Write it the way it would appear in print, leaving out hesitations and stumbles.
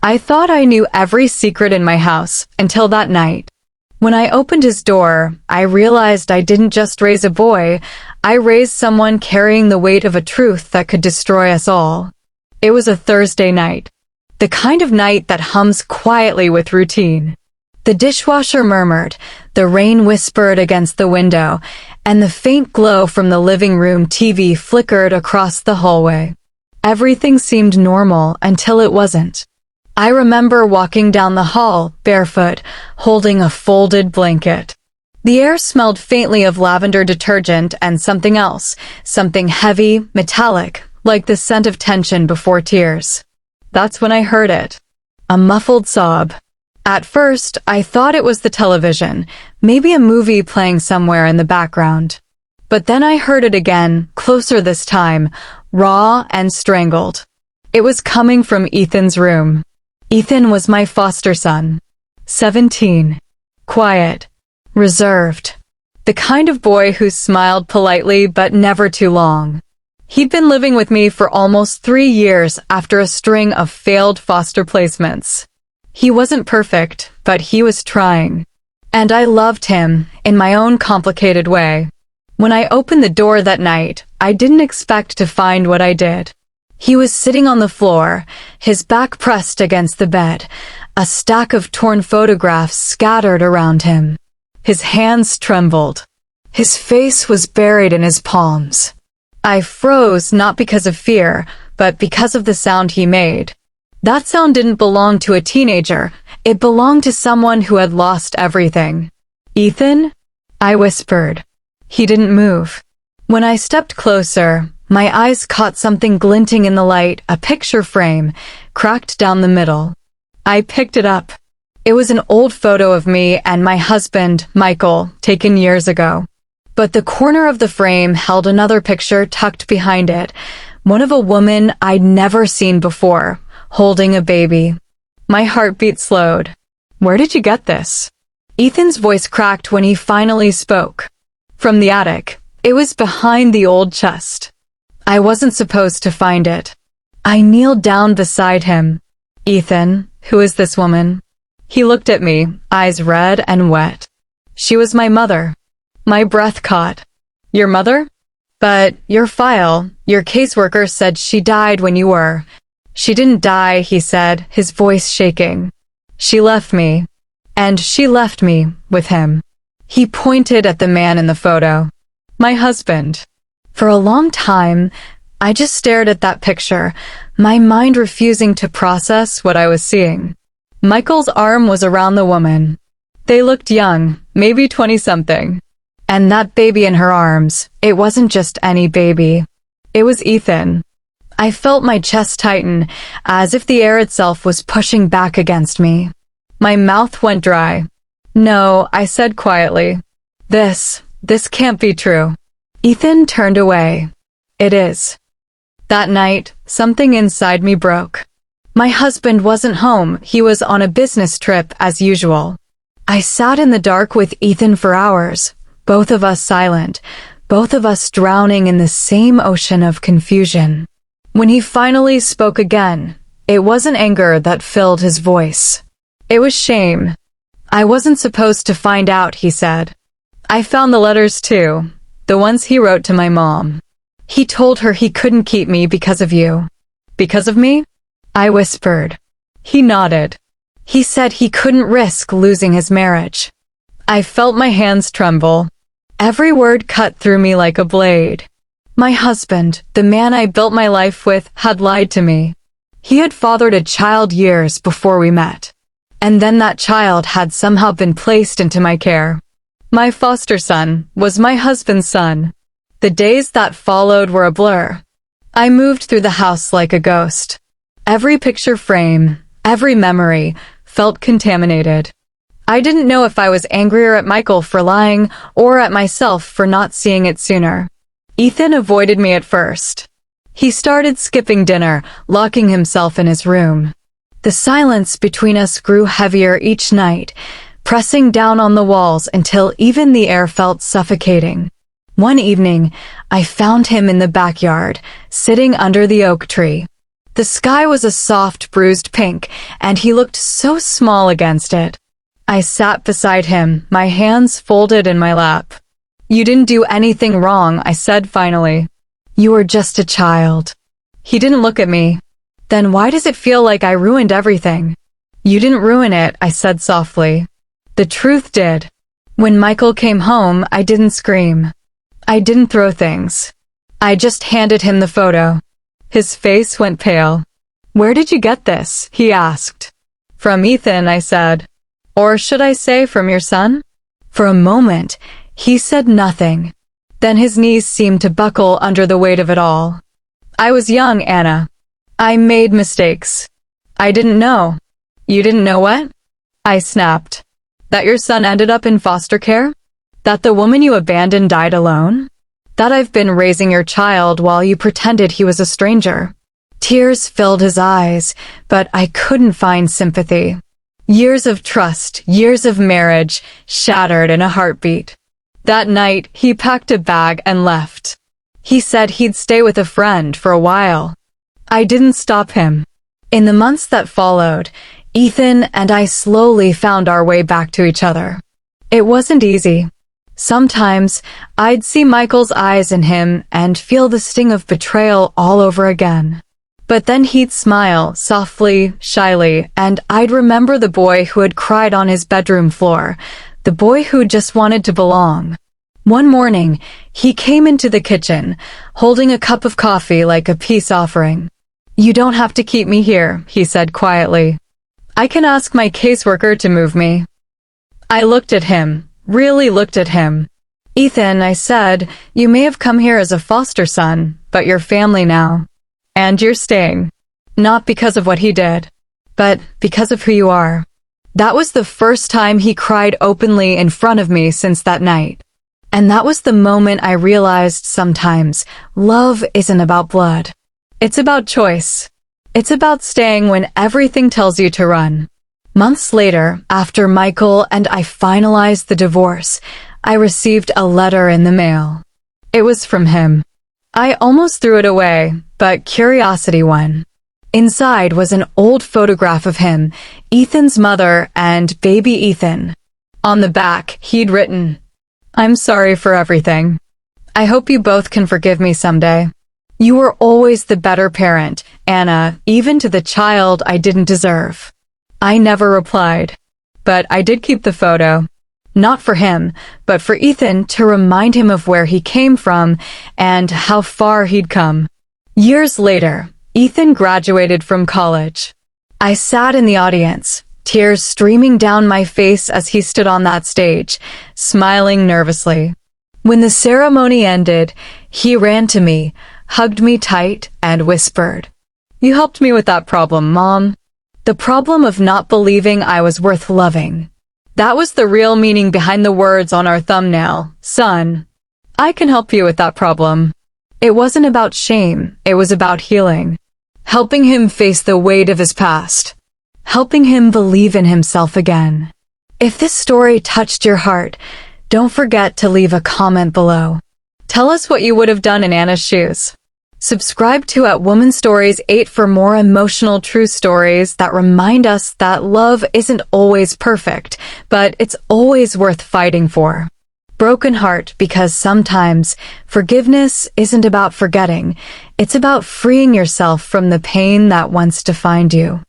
I thought I knew every secret in my house until that night. When I opened his door, I realized I didn't just raise a boy, I raised someone carrying the weight of a truth that could destroy us all. It was a Thursday night. The kind of night that hums quietly with routine. The dishwasher murmured, the rain whispered against the window, and the faint glow from the living room TV flickered across the hallway. Everything seemed normal until it wasn't. I remember walking down the hall, barefoot, holding a folded blanket. The air smelled faintly of lavender detergent and something else, something heavy, metallic, like the scent of tension before tears. That's when I heard it. A muffled sob. At first, I thought it was the television, maybe a movie playing somewhere in the background. But then I heard it again, closer this time, raw and strangled. It was coming from Ethan's room. Ethan was my foster son. 17. Quiet. Reserved. The kind of boy who smiled politely but never too long. He'd been living with me for almost 3 years after a string of failed foster placements. He wasn't perfect, but he was trying. And I loved him, in my own complicated way. When I opened the door that night, I didn't expect to find what I did. He was sitting on the floor, his back pressed against the bed, a stack of torn photographs scattered around him. His hands trembled. His face was buried in his palms. I froze not because of fear, but because of the sound he made. That sound didn't belong to a teenager, it belonged to someone who had lost everything. "Ethan?" I whispered. He didn't move. When I stepped closer, my eyes caught something glinting in the light, a picture frame, cracked down the middle. I picked it up. It was an old photo of me and my husband, Michael, taken years ago. But the corner of the frame held another picture tucked behind it, one of a woman I'd never seen before, holding a baby. My heartbeat slowed. "Where did you get this?" Ethan's voice cracked when he finally spoke. "From the attic. It was behind the old chest. I wasn't supposed to find it." I kneeled down beside him. "Ethan, who is this woman?" He looked at me, eyes red and wet. "She was my mother." My breath caught. "Your mother? But your file, your caseworker said she died when you were." "She didn't die," he said, his voice shaking. "She left me. And she left me with him." He pointed at the man in the photo. "My husband." For a long time, I just stared at that picture, my mind refusing to process what I was seeing. Michael's arm was around the woman. They looked young, maybe 20-something. And that baby in her arms, it wasn't just any baby. It was Ethan. I felt my chest tighten, as if the air itself was pushing back against me. My mouth went dry. "No," I said quietly. This can't be true." Ethan turned away. "It is." That night, something inside me broke. My husband wasn't home, he was on a business trip as usual. I sat in the dark with Ethan for hours, both of us silent, both of us drowning in the same ocean of confusion. When he finally spoke again, it wasn't anger that filled his voice. It was shame. "I wasn't supposed to find out," he said. "I found the letters too. The ones he wrote to my mom. He told her he couldn't keep me because of you." "Because of me?" I whispered. He nodded. He said he couldn't risk losing his marriage. I felt my hands tremble. Every word cut through me like a blade. My husband, the man I built my life with, had lied to me. He had fathered a child years before we met. And then that child had somehow been placed into my care. My foster son was my husband's son. The days that followed were a blur. I moved through the house like a ghost. Every picture frame, every memory, felt contaminated. I didn't know if I was angrier at Michael for lying or at myself for not seeing it sooner. Ethan avoided me at first. He started skipping dinner, locking himself in his room. The silence between us grew heavier each night, pressing down on the walls until even the air felt suffocating. One evening, I found him in the backyard, sitting under the oak tree. The sky was a soft, bruised pink, and he looked so small against it. I sat beside him, my hands folded in my lap. "You didn't do anything wrong," I said finally. "You were just a child." He didn't look at me. "Then why does it feel like I ruined everything?" "You didn't ruin it," I said softly. "The truth did. When Michael came home, I didn't scream. I didn't throw things. I just handed him the photo." His face went pale. "Where did you get this?" he asked. "From Ethan," I said. "Or should I say from your son?" For a moment, he said nothing. Then his knees seemed to buckle under the weight of it all. "I was young, Anna. I made mistakes. I didn't know." "You didn't know what?" I snapped. "That your son ended up in foster care? That the woman you abandoned died alone? That I've been raising your child while you pretended he was a stranger?" Tears filled his eyes, but I couldn't find sympathy. Years of trust, years of marriage, shattered in a heartbeat. That night, he packed a bag and left. He said he'd stay with a friend for a while. I didn't stop him. In the months that followed, Ethan and I slowly found our way back to each other. It wasn't easy. Sometimes, I'd see Michael's eyes in him and feel the sting of betrayal all over again. But then he'd smile, softly, shyly, and I'd remember the boy who had cried on his bedroom floor, the boy who just wanted to belong. One morning, he came into the kitchen, holding a cup of coffee like a peace offering. "You don't have to keep me here," he said quietly. "I can ask my caseworker to move me." I looked at him, really looked at him. "Ethan," I said, "you may have come here as a foster son, but you're family now. And you're staying. Not because of what he did, but because of who you are." That was the first time he cried openly in front of me since that night. And that was the moment I realized sometimes love isn't about blood. It's about choice. It's about staying when everything tells you to run. Months later, after Michael and I finalized the divorce, I received a letter in the mail. It was from him. I almost threw it away, but curiosity won. Inside was an old photograph of him, Ethan's mother, and baby Ethan. On the back, he'd written, "I'm sorry for everything. I hope you both can forgive me someday. You were always the better parent, Anna, even to the child I didn't deserve." I never replied, but I did keep the photo. Not for him, but for Ethan to remind him of where he came from and how far he'd come. Years later, Ethan graduated from college. I sat in the audience, tears streaming down my face as he stood on that stage, smiling nervously. When the ceremony ended, he ran to me, hugged me tight, and whispered, "You helped me with that problem, Mom. The problem of not believing I was worth loving." That was the real meaning behind the words on our thumbnail, "Son, I can help you with that problem." It wasn't about shame, it was about healing. Helping him face the weight of his past. Helping him believe in himself again. If this story touched your heart, don't forget to leave a comment below. Tell us what you would have done in Anna's shoes. Subscribe to At Woman Stories 8 for more emotional true stories that remind us that love isn't always perfect, but it's always worth fighting for. Broken heart, because sometimes forgiveness isn't about forgetting, it's about freeing yourself from the pain that once defined you.